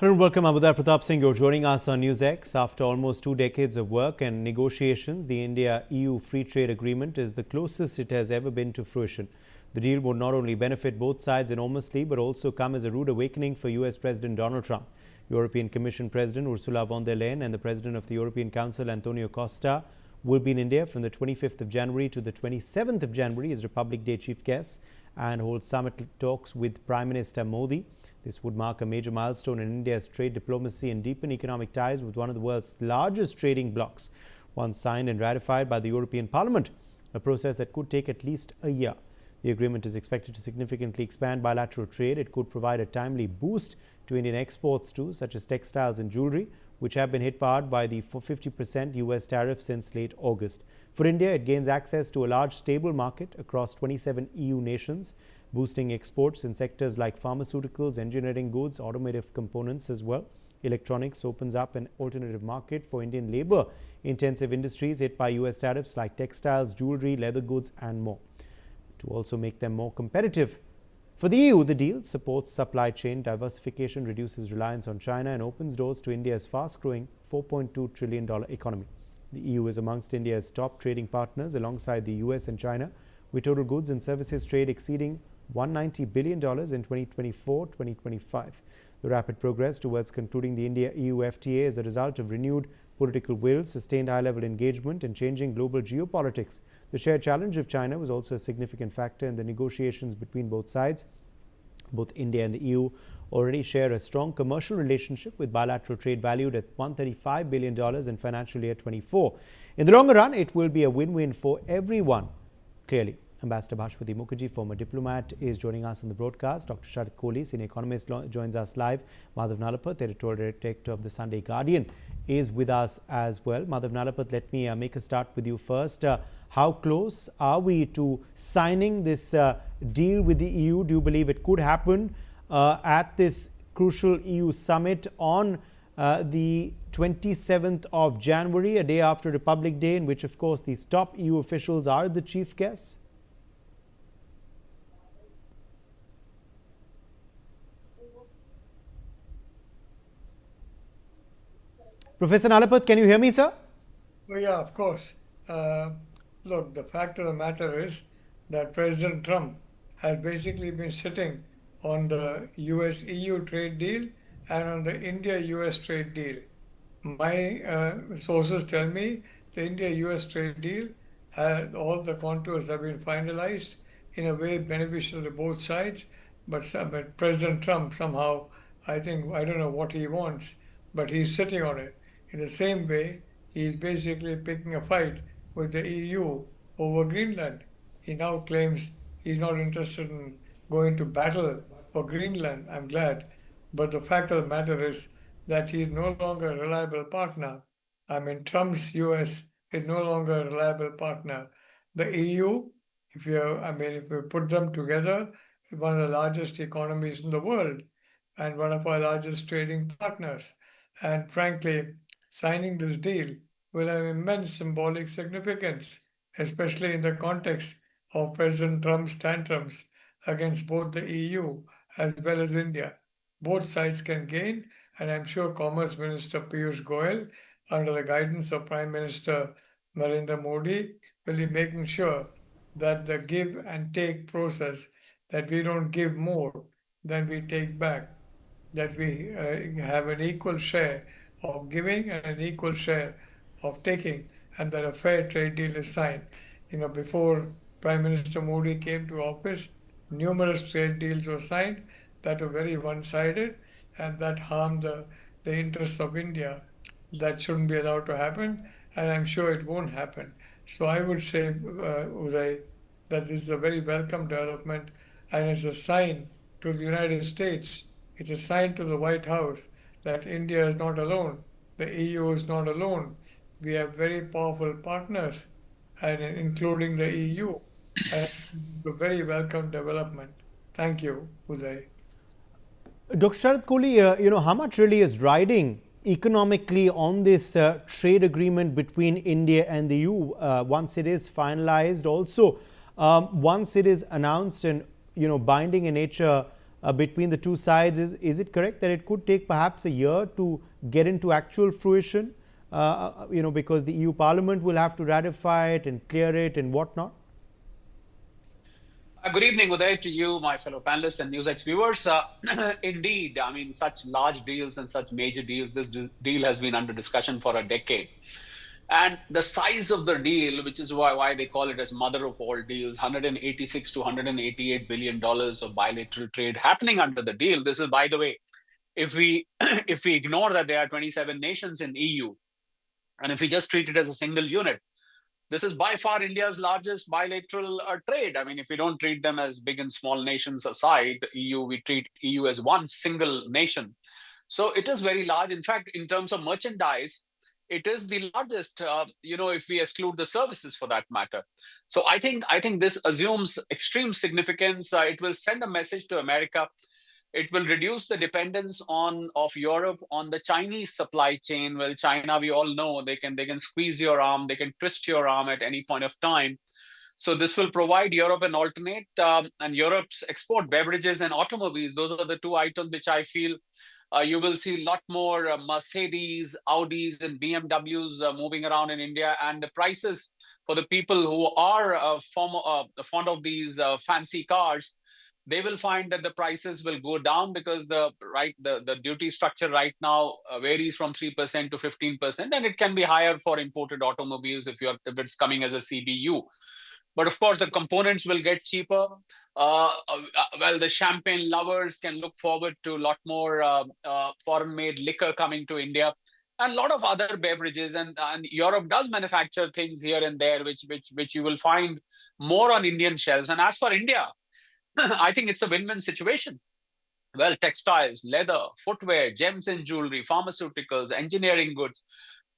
Hello and welcome. Abudar Pratap Singh. You're joining us on NewsX. After almost 2 decades of work and negotiations, the India-EU Free Trade Agreement is the closest it has ever been to fruition. The deal would not only benefit both sides enormously, but also come as a rude awakening for US President Donald Trump. European Commission President Ursula von der Leyen and the President of the European Council, Antonio Costa, will be in India from the 25th of January to the 27th of January as Republic Day chief guests and hold summit talks with Prime Minister Modi. This would mark a major milestone in India's trade diplomacy and deepen economic ties with one of the world's largest trading blocs, once signed and ratified by the European Parliament, a process that could take at least a year. The agreement is expected to significantly expand bilateral trade. It could provide a timely boost to Indian exports too, such as textiles and jewelry, which have been hit hard by the 50% US tariff since late August. For India, it gains access to a large stable market across 27 EU nations, boosting exports in sectors like pharmaceuticals, engineering goods, automotive components as well. Electronics opens up an alternative market for Indian labor-intensive industries hit by US tariffs like textiles, jewelry, leather goods and more, to also make them more competitive. For the EU, the deal supports supply chain diversification, reduces reliance on China and opens doors to India's fast-growing $4.2 trillion economy. The EU is amongst India's top trading partners alongside the US and China, with total goods and services trade exceeding $190 billion in 2024-2025. The rapid progress towards concluding the India-EU FTA is a result of renewed political will, sustained high-level engagement and changing global geopolitics. The shared challenge of China was also a significant factor in the negotiations between both sides. Both India and the EU already share a strong commercial relationship, with bilateral trade valued at $135 billion in financial year 24. In the longer run, it will be a win-win for everyone, clearly. Ambassador Bhashpati Mukherjee, former diplomat, is joining us on the broadcast. Dr. Sharat Kohli, senior economist, joins us live. Madhav Nalapat, editorial director of the Sunday Guardian, is with us as well. Madhav Nalapat, let me make a start with you first. How close are we to signing this deal with the EU? Do you believe it could happen at this crucial EU summit on the 27th of January, a day after Republic Day, in which, of course, these top EU officials are the chief guests? Professor Nalapat, can you hear me, sir? Well, yeah, of course. Look, the fact of the matter is that President Trump has basically been sitting on the US-EU trade deal and on the India-US trade deal. My sources tell me the India-US trade deal, all the contours have been finalized in a way beneficial to both sides, but President Trump somehow, I don't know what he wants, but he's sitting on it. In the same way, he's basically picking a fight with the EU over Greenland. He now claims he's not interested in going to battle for Greenland. I'm glad. But the fact of the matter is that he's no longer a reliable partner. I mean, Trump's US is no longer a reliable partner. The EU, if you put them together, is one of the largest economies in the world and one of our largest trading partners. And frankly, signing this deal will have immense symbolic significance, especially in the context of President Trump's tantrums against both the EU as well as India. Both sides can gain, and I'm sure Commerce Minister Piyush Goyal, under the guidance of Prime Minister Narendra Modi, will be making sure that the give and take process, that we don't give more than we take back, that we have an equal share of giving and an equal share of taking, and that a fair trade deal is signed. Before Prime Minister Modi came to office, numerous trade deals were signed that were very one-sided and that harmed the interests of India. That shouldn't be allowed to happen, and I'm sure it won't happen. So I would say, Uday, that this is a very welcome development, and it's a sign to the United States, it's a sign to the White House that India is not alone, the EU is not alone. We have very powerful partners, and including the EU, and it's a very welcome development. Thank you, Uday. Dr. Sharat Kohli, how much really is riding economically on this trade agreement between India and the EU once it is finalized? Also, once it is announced and binding in nature between the two sides. Is it correct that it could take perhaps a year to get into actual fruition? Because the EU Parliament will have to ratify it and clear it and whatnot? Good evening, Uday, to you, my fellow panelists and NewsX viewers. Indeed, I mean, such large deals and such major deals, this deal has been under discussion for a decade. And the size of the deal, which is why they call it as mother of all deals, 186 to 188 billion dollars of bilateral trade happening under the deal. This is, by the way, if we if we ignore that there are 27 nations in EU, and if we just treat it as a single unit, this is by far India's largest bilateral trade. I mean, if we don't treat them as big and small nations aside, EU, we treat EU as one single nation. So it is very large. In fact, in terms of merchandise, it is the largest, if we exclude the services for that matter. So I think this assumes extreme significance. It will send a message to America. It will reduce the dependence of Europe on the Chinese supply chain. Well, China, we all know they can squeeze your arm, they can twist your arm at any point of time. So this will provide Europe an alternate, and Europe's export beverages and automobiles. Those are the two items which I feel you will see a lot more Mercedes, Audis, and BMWs moving around in India, and the prices for the people who are fond of these fancy cars, they will find that the prices will go down because the duty structure right now varies from 3% to 15%, and it can be higher for imported automobiles if it's coming as a CBU. But of course, the components will get cheaper. The champagne lovers can look forward to a lot more foreign-made liquor coming to India, and a lot of other beverages. And Europe does manufacture things here and there, which you will find more on Indian shelves. And as for India, I think it's a win-win situation. Well, textiles, leather, footwear, gems and jewelry, pharmaceuticals, engineering goods,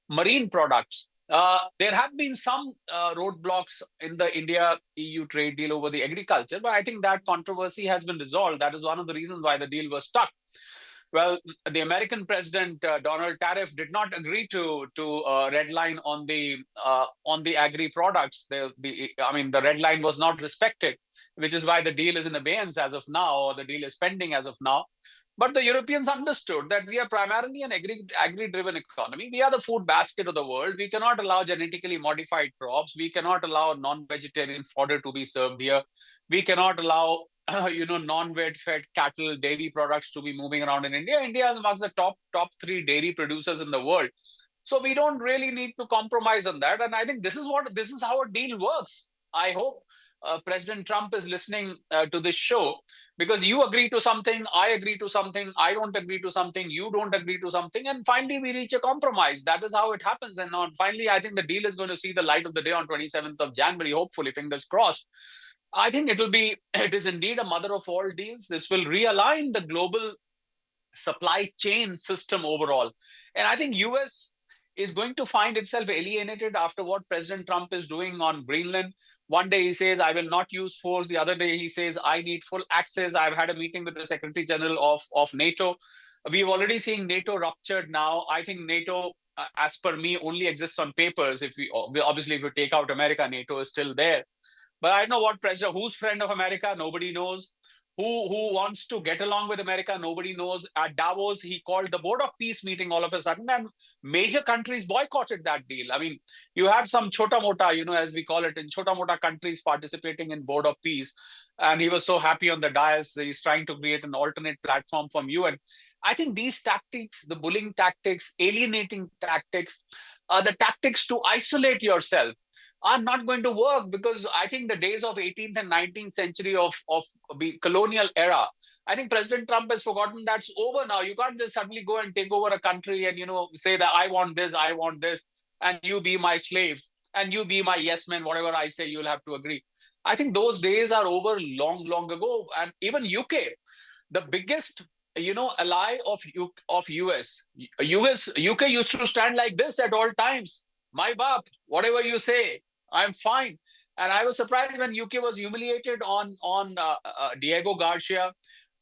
marine products. There have been some roadblocks in the India-EU trade deal over the agriculture, but I think that controversy has been resolved. That is one of the reasons why the deal was stuck. Well, the American president, Donald Tariff, did not agree to red line on the agri products. The red line was not respected, which is why the deal is in abeyance as of now, or the deal is pending as of now. But the Europeans understood that we are primarily an agri-driven economy. We are the food basket of the world. We cannot allow genetically modified crops. We cannot allow non-vegetarian fodder to be served here. We cannot allow non-veg fed cattle, dairy products to be moving around in India. India is amongst the top 3 dairy producers in the world. So we don't really need to compromise on that. And I think this is how a deal works. I hope President Trump is listening to this show, because you agree to something, I agree to something, I don't agree to something, you don't agree to something, and finally we reach a compromise. That is how it happens. And finally, I think the deal is going to see the light of the day on 27th of January, hopefully, fingers crossed. I think it is indeed a mother of all deals. This will realign the global supply chain system overall. And I think US is going to find itself alienated after what President Trump is doing on Greenland. One day he says, I will not use force. The other day he says, I need full access. I've had a meeting with the Secretary General of NATO. We've already seen NATO ruptured now. I think NATO, as per me, only exists on papers. If you take out America, NATO is still there. But I don't know what pressure, who's friend of America, nobody knows. Who wants to get along with America, nobody knows. At Davos, he called the Board of Peace meeting all of a sudden, and major countries boycotted that deal. I mean, you had some chota mota, as we call it, in chota mota countries participating in Board of Peace. And he was so happy on the dais. He's trying to create an alternate platform from UN. I think these tactics, the bullying tactics, alienating tactics, the tactics to isolate yourself, are not going to work, because I think the days of 18th and 19th century of the colonial era, I think President Trump has forgotten that's over now. You can't just suddenly go and take over a country and, say that I want this, and you be my slaves, and you be my yes men, whatever I say, you'll have to agree. I think those days are over long, long ago. And even UK, the biggest ally of US, UK used to stand like this at all times. My bap, whatever you say, I'm fine. And I was surprised when UK was humiliated on Diego Garcia.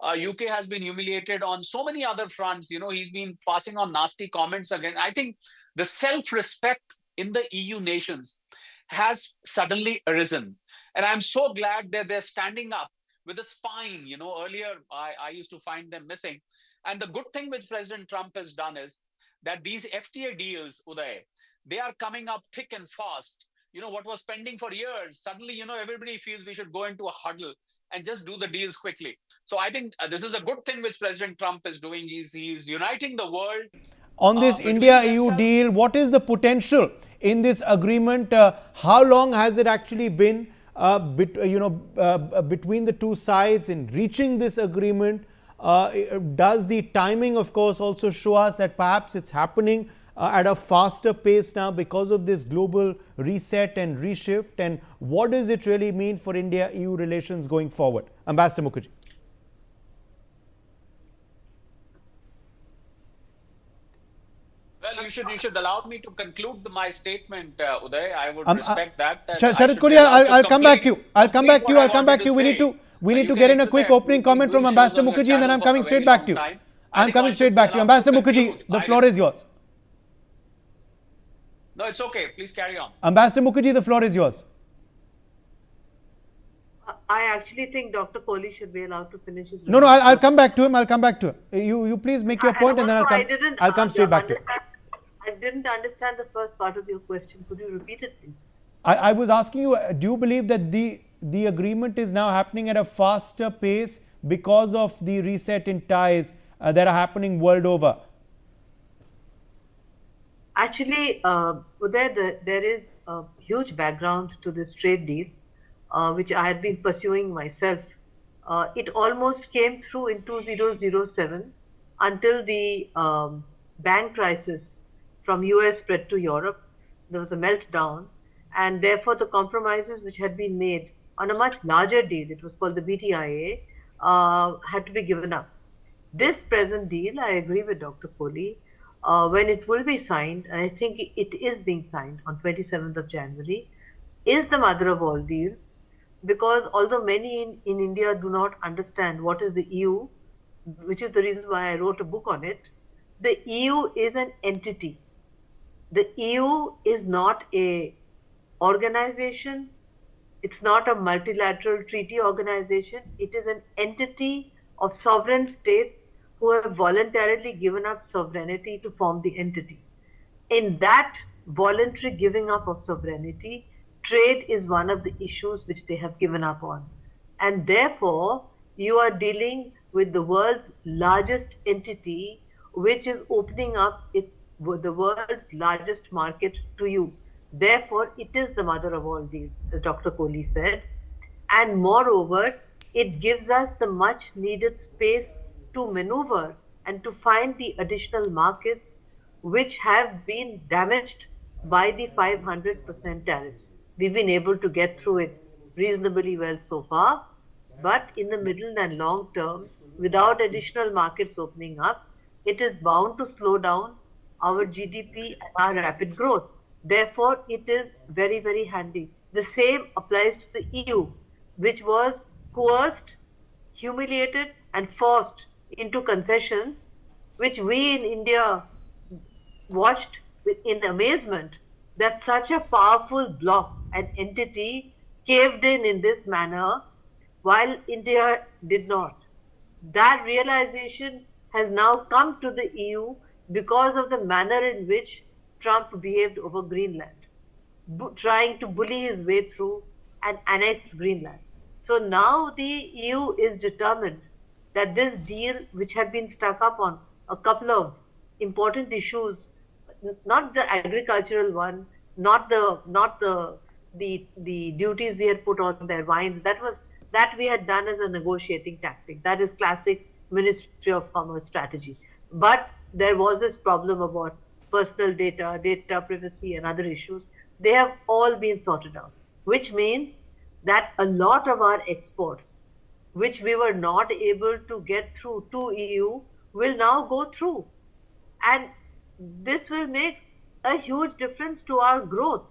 UK has been humiliated on so many other fronts. He's been passing on nasty comments again. I think the self-respect in the EU nations has suddenly arisen. And I'm so glad that they're standing up with a spine. Earlier I used to find them missing. And the good thing which President Trump has done is that these FTA deals, Uday, they are coming up thick and fast. What was pending for years, suddenly, everybody feels we should go into a huddle and just do the deals quickly. So I think this is a good thing which President Trump is doing. He's uniting the world On this between India-EU themselves. deal, what is the potential in this agreement? How long has it actually been, between the two sides in reaching this agreement? Does the timing, of course, also show us that perhaps it's happening at a faster pace now because of this global reset and reshift? And what does it really mean for India-EU relations going forward? Ambassador Mukherjee. Well, you should allow me to conclude my statement, Uday. I would respect that. Sharat Korea, I'll come back to you. I'll come back to you. We need to get in a quick opening comment from Ambassador Mukherjee, and then I'm coming straight back to you. I'm coming straight back to you. Ambassador Mukherjee, the floor is yours. No, it's okay. Please carry on. Ambassador Mukherjee, the floor is yours. I actually think Dr. Kohli should be allowed to finish his. No, I'll come back to him. I'll come back to him. You please make your point, and then I'll come straight back to you. I didn't understand the first part of your question. Could you repeat it, please? I was asking you, do you believe that the agreement is now happening at a faster pace because of the reset in ties that are happening world over? Actually, there is a huge background to this trade deal, which I had been pursuing myself. It almost came through in 2007 until the bank crisis from US spread to Europe. There was a meltdown, and therefore the compromises which had been made on a much larger deal, it was called the BTIA, had to be given up. This present deal, I agree with Dr. Kohli, when it will be signed, and I think it is being signed on 27th of January, is the mother of all deals, because although many in India do not understand what is the EU, which is the reason why I wrote a book on it, the EU is an entity. The EU is not a organization. It's not a multilateral treaty organization. It is an entity of sovereign states who have voluntarily given up sovereignty to form the entity. In that voluntary giving up of sovereignty, trade is one of the issues which they have given up on. And therefore, you are dealing with the world's largest entity, which is opening up the world's largest market to you. Therefore, it is the mother of all deals, as Dr. Kohli said. And moreover, it gives us the much needed space to maneuver and to find the additional markets which have been damaged by the 500% tariffs. We've been able to get through it reasonably well so far, but in the middle and long term, without additional markets opening up, it is bound to slow down our GDP and our rapid growth. Therefore, it is very, very handy. The same applies to the EU, which was coerced, humiliated, and forced into concessions, which we in India watched in amazement that such a powerful bloc and entity caved in this manner, while India did not. That realization has now come to the EU because of the manner in which Trump behaved over Greenland, trying to bully his way through and annex Greenland. So now the EU is determined that this deal, which had been stuck up on a couple of important issues, not the agricultural one, not the duties we had put on their wines, that we had done as a negotiating tactic. That is classic Ministry of Commerce strategy. But there was this problem about personal data, data privacy, and other issues. They have all been sorted out, which means that a lot of our exports, which we were not able to get through to EU, will now go through. And this will make a huge difference to our growth.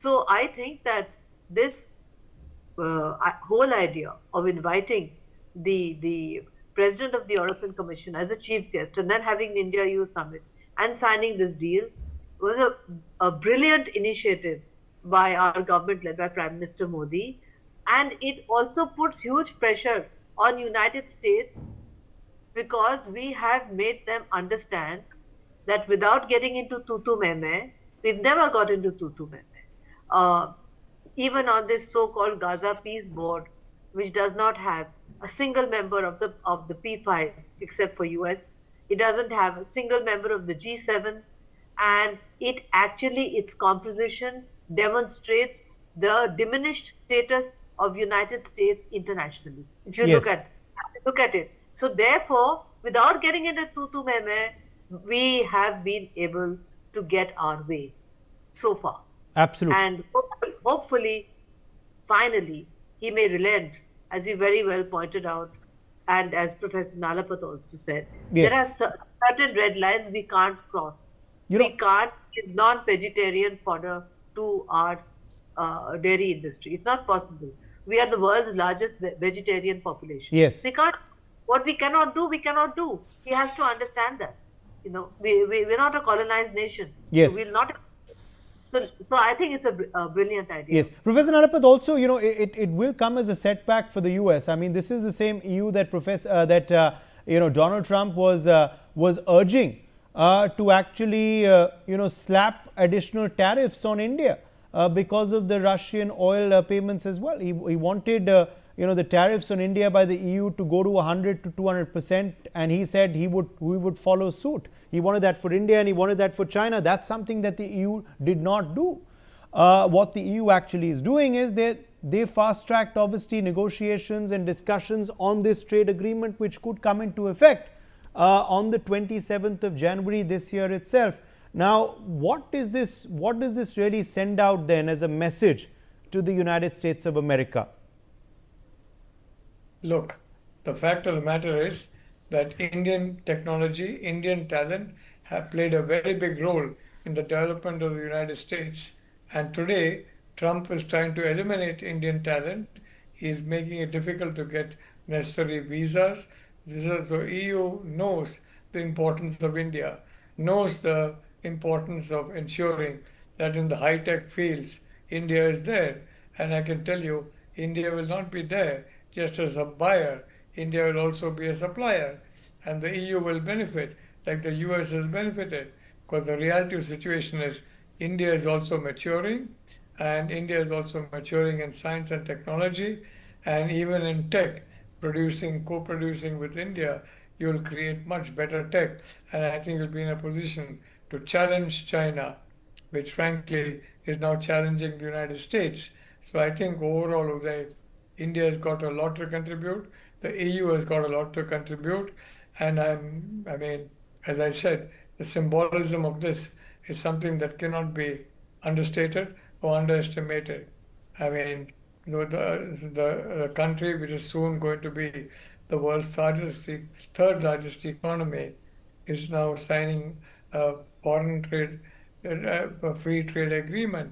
So I think that this whole idea of inviting the President of the European Commission as a chief guest and then having the India-EU summit and signing this deal was a brilliant initiative by our government led by Prime Minister Modi. And it also puts huge pressure on United States because we have made them understand that without getting into tutu meme, we've never got into tutu meme. Even on this so-called Gaza Peace Board, which does not have a single member of the P5 except for US, it doesn't have a single member of the G7, and it actually, its composition demonstrates the diminished status of United States internationally. If you Yes. look at it. So therefore, without getting into tutu meme, we have been able to get our way so far. Absolutely. And hopefully, finally, he may relent, as you very well pointed out, and as Professor Nalapat also said. Yes. There are certain red lines we can't cross. You We know, can't give non-vegetarian fodder to our dairy industry. It's not possible. We are the world's largest vegetarian population. Yes. We can't. What we cannot do, we cannot do. He has to understand that. You know, we're not a colonized nation. Yes. We'll not. So I think it's a brilliant idea. Yes, Professor Nalapat, also, you know, it will come as a setback for the US. I mean, this is the same EU that Donald Trump was urging to actually slap additional tariffs on India because of the Russian oil payments as well. He wanted the tariffs on India by the EU to go to 100 to 200%, and he said we would follow suit. He wanted that for India and he wanted that for China. That's something that the EU did not do. What the EU actually is doing is they fast-tracked, obviously, negotiations and discussions on this trade agreement, which could come into effect on the 27th of January this year itself. Now, what does this really send out then as a message to the United States of America? Look, the fact of the matter is that Indian technology, Indian talent have played a very big role in the development of the United States. And today, Trump is trying to eliminate Indian talent. He is making it difficult to get necessary visas. The EU knows the importance of India, knows the importance of ensuring that in the high-tech fields, India is there. And I can tell you, India will not be there just as a buyer. India will also be a supplier, and the EU will benefit like the US has benefited, because the reality of the situation is India is also maturing, and India is also maturing in science and technology, and even in tech, co-producing with India, you will create much better tech, and I think you'll be in a position to challenge China, which frankly is now challenging the United States. So I think overall, India has got a lot to contribute. The EU has got a lot to contribute. And as I said, the symbolism of this is something that cannot be understated or underestimated. I mean, the country which is soon going to be the world's third largest economy is now signing a free trade agreement,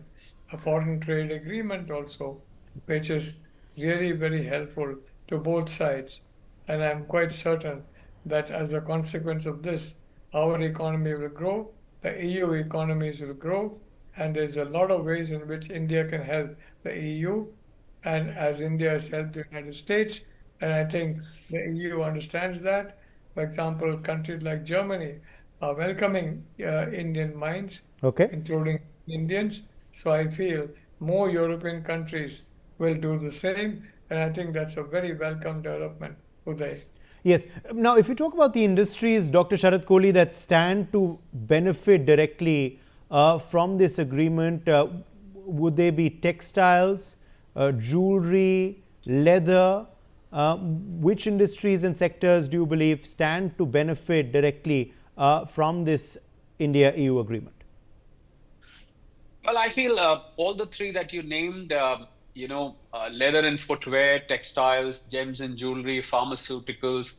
a foreign trade agreement also, which is really very helpful to both sides. And I'm quite certain that as a consequence of this, our economy will grow, the EU economies will grow, and there's a lot of ways in which India can help the EU, and as India has helped the United States, and I think the EU understands that. For example, countries like Germany are welcoming Indian minds, Okay. including Indians. So I feel more European countries will do the same, and I think that's a very welcome development, Uday. Yes. Now, if you talk about the industries, Dr. Sharad Kohli, that stand to benefit directly from this agreement, would they be textiles, jewelry, leather? Which industries and sectors do you believe stand to benefit directly from this India-EU agreement? Well, I feel all the three that you named, leather and footwear, textiles, gems and jewelry, pharmaceuticals,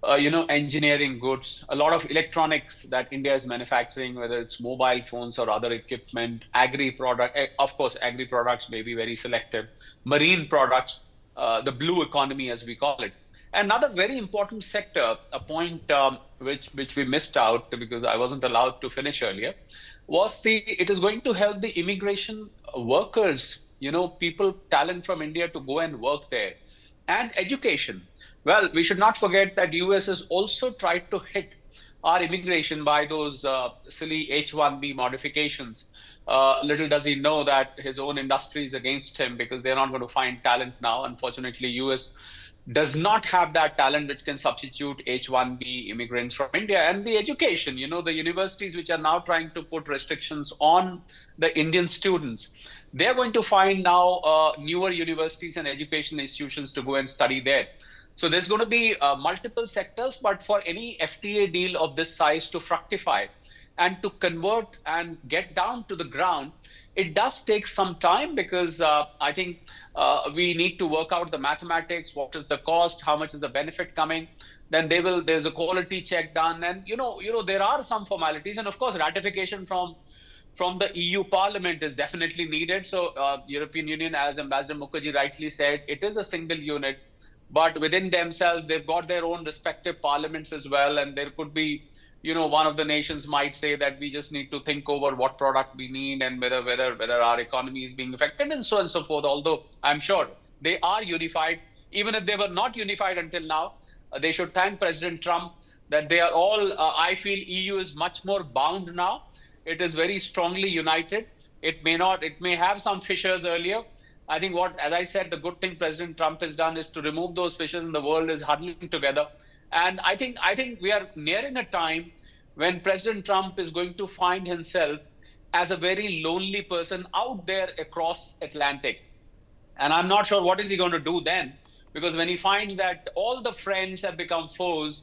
engineering goods, a lot of electronics that India is manufacturing, whether it's mobile phones or other equipment, agri products may be very selective, marine products, the blue economy, as we call it. Another very important sector, a point which we missed out because I wasn't allowed to finish earlier, was it is going to help the immigration workers people, talent from India to go and work there. And education. Well, we should not forget that US has also tried to hit our immigration by those silly H-1B modifications. Little does he know that his own industry is against him because they're not going to find talent now. Unfortunately, US does not have that talent which can substitute H-1B immigrants from India. And the education, the universities which are now trying to put restrictions on the Indian students, they're going to find now newer universities and education institutions to go and study there. So there's going to be multiple sectors, but for any FTA deal of this size to fructify and to convert and get down to the ground, it does take some time because I think we need to work out the mathematics. What is the cost? How much is the benefit coming? Then there's a quality check done, and there are some formalities, and of course ratification from the EU Parliament is definitely needed. So European Union, as Ambassador Mukherjee rightly said, it is a single unit, but within themselves they've got their own respective parliaments as well, and there could be one of the nations might say that we just need to think over what product we need and whether our economy is being affected and so on and so forth. Although I'm sure they are unified, even if they were not unified until now, they should thank President Trump that they are all. I feel EU is much more bound now. It is very strongly united. It may have some fissures earlier. I think as I said, the good thing President Trump has done is to remove those fissures, and the world is huddling together. And I think we are nearing a time when President Trump is going to find himself as a very lonely person out there across Atlantic. And I'm not sure what is he going to do then, because when he finds that all the friends have become foes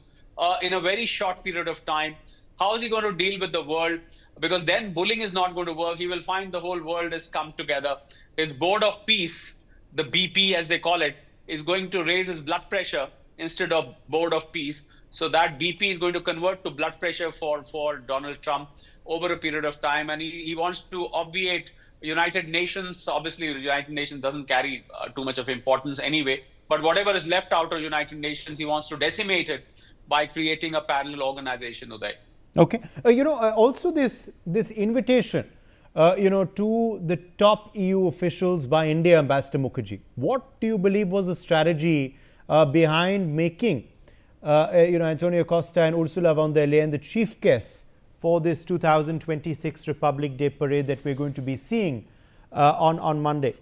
in a very short period of time, how is he going to deal with the world? Because then bullying is not going to work. He will find the whole world has come together. His board of peace, the BP as they call it, is going to raise his blood pressure instead of board of peace. So that BP is going to convert to blood pressure for Donald Trump over a period of time. And he wants to obviate United Nations. Obviously, the United Nations doesn't carry too much of importance anyway. But whatever is left out of United Nations, he wants to decimate it by creating a parallel organization, Uday. Okay. Also this invitation, to the top EU officials by India, Ambassador Mukherjee. What do you believe was the strategy behind making, Antonio Costa and Ursula von der Leyen the chief guests for this 2026 Republic Day parade that we're going to be seeing on Monday?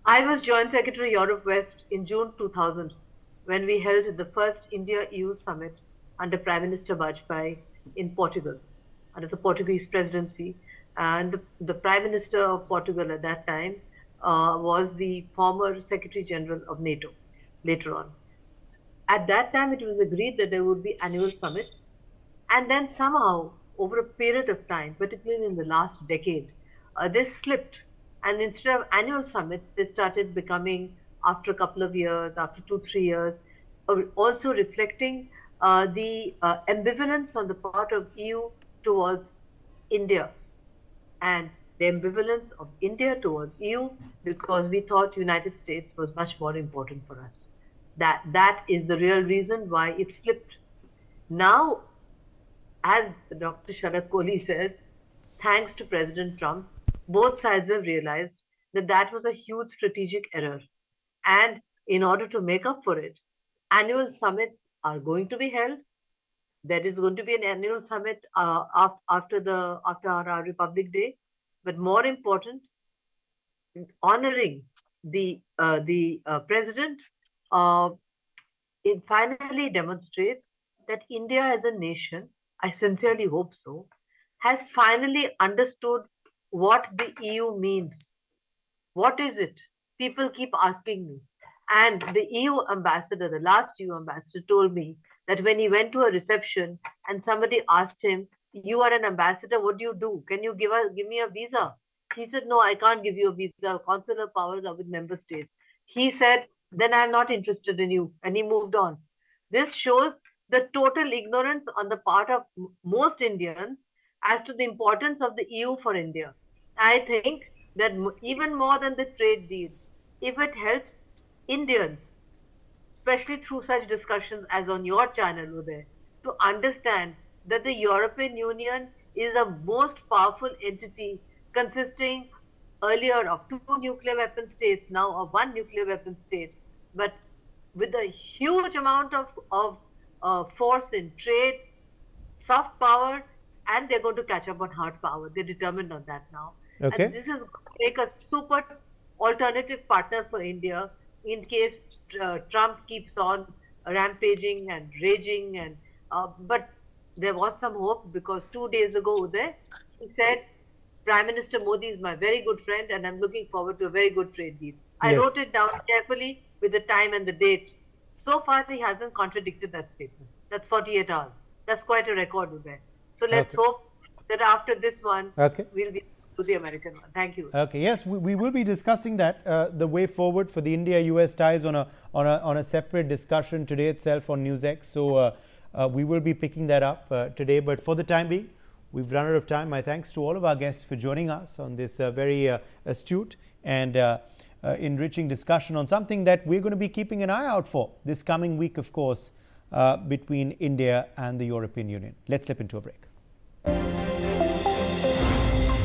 I was Joint Secretary Europe West in June 2000 when we held the first India-EU summit under Prime Minister Vajpayee in Portugal, under the Portuguese presidency. And the Prime Minister of Portugal at that time was the former Secretary General of NATO later on. At that time, it was agreed that there would be annual summits. And then somehow, over a period of time, particularly in the last decade, they slipped. And instead of annual summits, they started becoming, after a couple of years, after 2-3 years, also reflecting the ambivalence on the part of EU towards India, and the ambivalence of India towards EU, because we thought United States was much more important for us. That is the real reason why it slipped. Now, as Dr. Sharad Kohli says, thanks to President Trump, both sides have realized that was a huge strategic error. And in order to make up for it, annual summits are going to be held. There is going to be an annual summit after our Republic Day. But more important, honoring the president, it finally demonstrates that India as a nation, I sincerely hope so, has finally understood what the EU means. What is it? People keep asking me. And the EU ambassador, the last EU ambassador, told me that when he went to a reception and somebody asked him, "You are an ambassador, what do? Can you give me a visa?" He said, "No, I can't give you a visa. Consular powers are with member states." He said, "Then I'm not interested in you." And he moved on. This shows the total ignorance on the part of most Indians as to the importance of the EU for India. I think that even more than the trade deal, if it helps Indians, especially through such discussions as on your channel, Uday, to understand that the European Union is the most powerful entity consisting earlier of 2 nuclear weapon states, now of 1 nuclear weapon state, but with a huge amount of force in trade, soft power, and they're going to catch up on hard power. They're determined on that now. Okay. And this is going to make a super alternative partner for India in case Trump keeps on rampaging and raging. And but there was some hope, because 2 days ago, Uday, he said, Prime Minister Modi is my very good friend and I'm looking forward to a very good trade deal. I Yes. wrote it down carefully with the time and the date. So far, he hasn't contradicted that statement. That's 48 hours. That's quite a record, Uday. So let's Okay. hope that after this one, Okay. we'll be to the American one. Thank you. Okay. Yes, we will be discussing that, the way forward for the India-US ties on a separate discussion today itself on NewsX. So we will be picking that up today. But for the time being, we've run out of time. My thanks to all of our guests for joining us on this very astute and enriching discussion on something that we're going to be keeping an eye out for this coming week, of course, between India and the European Union. Let's slip into a break.